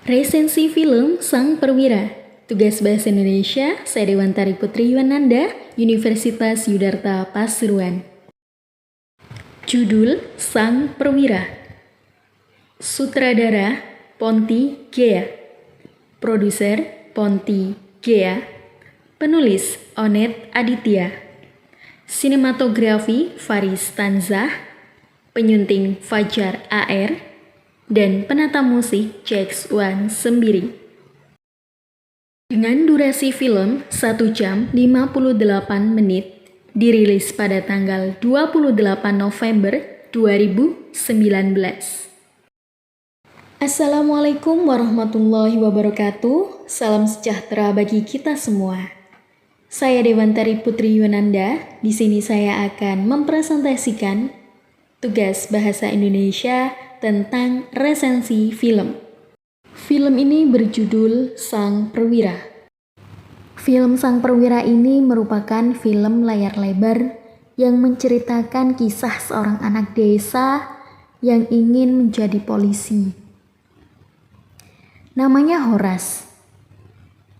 Resensi film Sang Perwira. Tugas Bahasa Indonesia, saya Dewantari Putri Yuwananda, Universitas Yudharta Pasuruan. Judul Sang Perwira. Sutradara Ponti Gea. Produser Ponti Gea. Penulis Onet Aditya. Sinematografi Faris Tanzah. Penyunting Fajar AR. Dan penata musik Jax Wan Sembiri. Dengan durasi film 1 jam 58 menit, dirilis pada tanggal 28 November 2019. Assalamualaikum warahmatullahi wabarakatuh. Salam sejahtera bagi kita semua. Saya Dewantari Putri Yuwananda. Di sini saya akan mempresentasikan tugas bahasa Indonesia tentang resensi film. Film ini berjudul Sang Perwira. Film Sang Perwira ini merupakan film layar lebar yang menceritakan kisah seorang anak desa yang ingin menjadi polisi. Namanya Horas.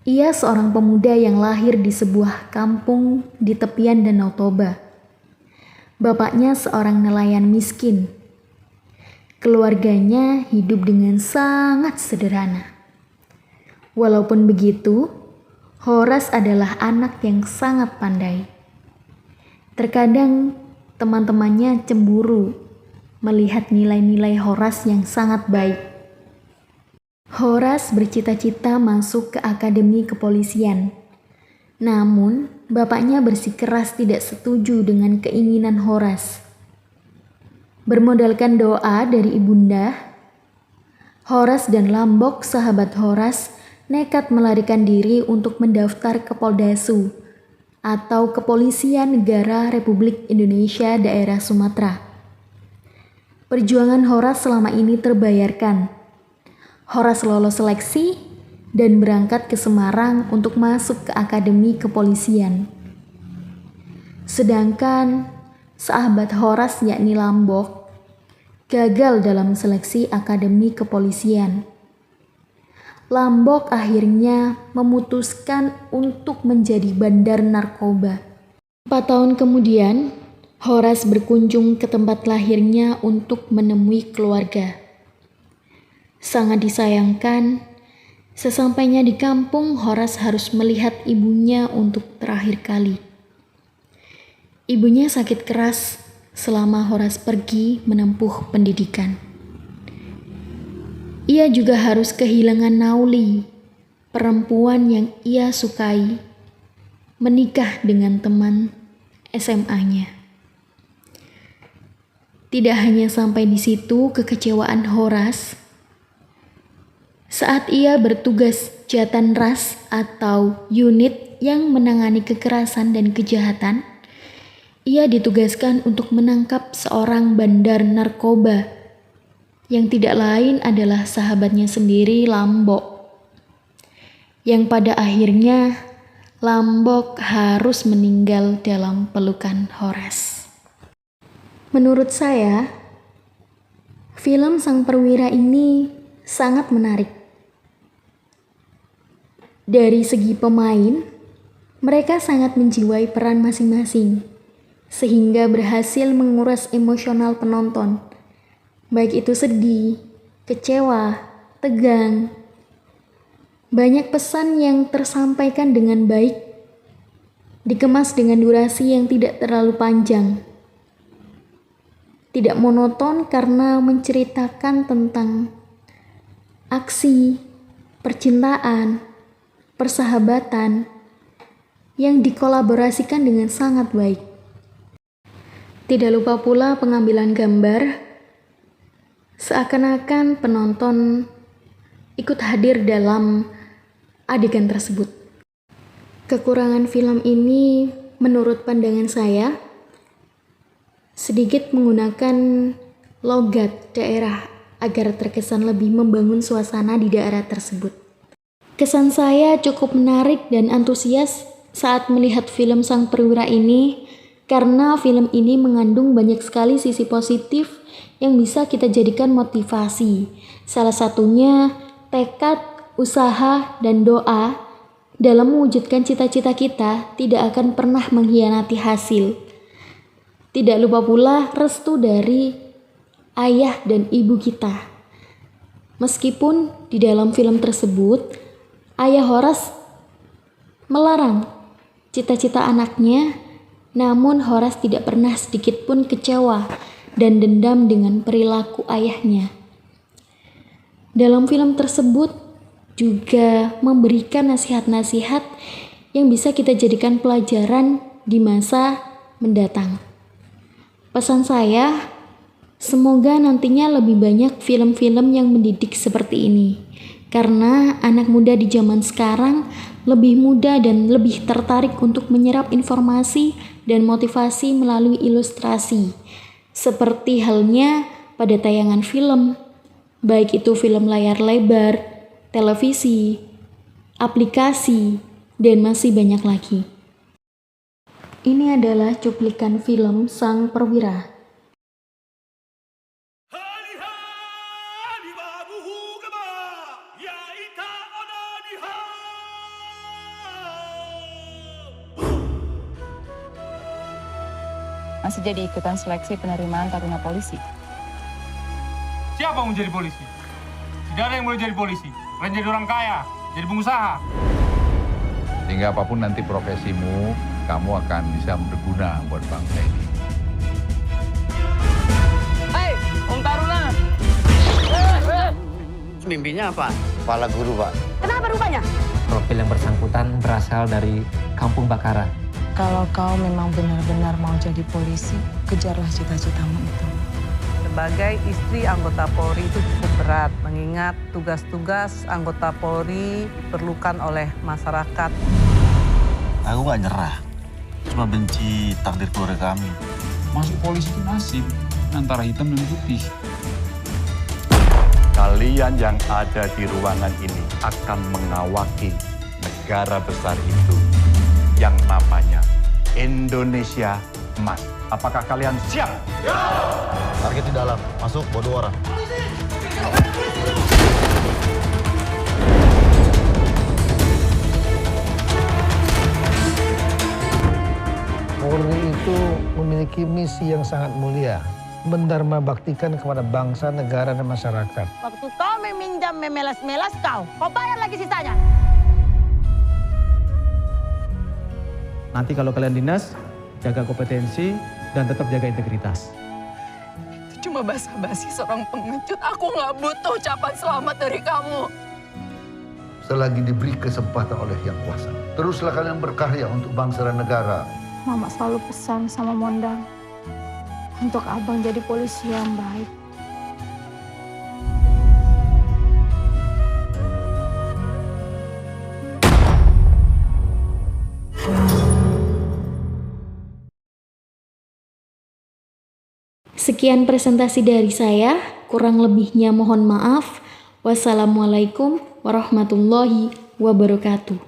Ia seorang pemuda yang lahir di sebuah kampung di tepian Danau Toba. Bapaknya seorang nelayan miskin. Keluarganya hidup dengan sangat sederhana. Walaupun begitu, Horas adalah anak yang sangat pandai. Terkadang teman-temannya cemburu melihat nilai-nilai Horas yang sangat baik. Horas bercita-cita masuk ke akademi kepolisian. Namun, bapaknya bersikeras tidak setuju dengan keinginan Horas. Bermodalkan doa dari ibunda, Horas dan Lambok, sahabat Horas, nekat melarikan diri untuk mendaftar ke Poldasu atau Kepolisian Negara Republik Indonesia Daerah Sumatera. Perjuangan Horas selama ini terbayarkan. Horas lolos seleksi dan berangkat ke Semarang untuk masuk ke Akademi Kepolisian. Sedangkan sahabat Horas yakni Lambok gagal dalam seleksi Akademi Kepolisian. Lambok akhirnya memutuskan untuk menjadi bandar narkoba. 4 tahun kemudian, Horas berkunjung ke tempat lahirnya untuk menemui keluarga. Sangat disayangkan, sesampainya di kampung, Horas harus melihat ibunya untuk terakhir kali. Ibunya sakit keras selama Horas pergi menempuh pendidikan. Ia juga harus kehilangan Nauli, perempuan yang ia sukai, menikah dengan teman SMA-nya. Tidak hanya sampai di situ kekecewaan Horas. Saat ia bertugas Jatan Ras atau unit yang menangani kekerasan dan kejahatan, ia ditugaskan untuk menangkap seorang bandar narkoba yang tidak lain adalah sahabatnya sendiri, Lambok. Yang pada akhirnya Lambok harus meninggal dalam pelukan Horas. Menurut saya, film Sang Perwira ini sangat menarik. Dari segi pemain, mereka sangat menjiwai peran masing-masing, sehingga berhasil menguras emosional penonton, baik itu sedih, kecewa, tegang. Banyak pesan yang tersampaikan dengan baik, dikemas dengan durasi yang tidak terlalu panjang. Tidak monoton karena menceritakan tentang aksi, percintaan, persahabatan yang dikolaborasikan dengan sangat baik. Tidak lupa pula pengambilan gambar, seakan-akan penonton ikut hadir dalam adegan tersebut. Kekurangan film ini menurut pandangan saya sedikit menggunakan logat daerah agar terkesan lebih membangun suasana di daerah tersebut. Kesan saya cukup menarik dan antusias saat melihat film Sang Perwira ini karena film ini mengandung banyak sekali sisi positif yang bisa kita jadikan motivasi. Salah satunya tekad, usaha, dan doa dalam mewujudkan cita-cita kita tidak akan pernah mengkhianati hasil. Tidak lupa pula restu dari ayah dan ibu kita. Meskipun di dalam film tersebut, ayah Horas melarang cita-cita anaknya, namun Horas tidak pernah sedikit pun kecewa dan dendam dengan perilaku ayahnya. Dalam film tersebut juga memberikan nasihat-nasihat yang bisa kita jadikan pelajaran di masa mendatang. Pesan saya, semoga nantinya lebih banyak film-film yang mendidik seperti ini. Karena anak muda di zaman sekarang lebih mudah dan lebih tertarik untuk menyerap informasi dan motivasi melalui ilustrasi. Seperti halnya pada tayangan film, baik itu film layar lebar, televisi, aplikasi, dan masih banyak lagi. Ini adalah cuplikan film Sang Perwira. Masih jadi ikutan seleksi penerimaan Taruna Polisi. Siapa mau jadi polisi? Tidak ada yang boleh jadi polisi. Kalian jadi orang kaya, jadi pengusaha. Sehingga apapun nanti profesimu, kamu akan bisa berguna buat bangsa ini. Hai, Om Taruna. Mimpinya apa? Kepala guru, Pak. Kenapa rupanya? Profil yang bersangkutan berasal dari Kampung Bakara. Kalau kau memang benar-benar mau jadi polisi, kejarlah cita-citamu itu. Sebagai istri anggota Polri itu cukup berat, mengingat tugas-tugas anggota Polri diperlukan oleh masyarakat. Aku gak nyerah, cuma benci takdir keluarga kami. Masuk polisi itu nasib, antara hitam dan putih. Kalian yang ada di ruangan ini akan mengawaki negara besar itu yang namanya Indonesia Emas. Apakah kalian siap? Ya! Target di dalam, masuk, bawa 2 orang. Polri itu memiliki misi yang sangat mulia, mendharma baktikan kepada bangsa, negara, dan masyarakat. Waktu kau meminjam memelas-melas kau bayar lagi sisanya. Nanti kalau kalian dinas, jaga kompetensi dan tetap jaga integritas. Itu cuma basa-basi seorang pengecut. Aku nggak butuh ucapan selamat dari kamu. Selagi diberi kesempatan oleh Yang Kuasa, teruslah kalian berkarya untuk bangsa dan negara. Mama selalu pesan sama Mondang untuk abang jadi polisi yang baik. Sekian presentasi dari saya, kurang lebihnya mohon maaf. Wassalamualaikum warahmatullahi wabarakatuh.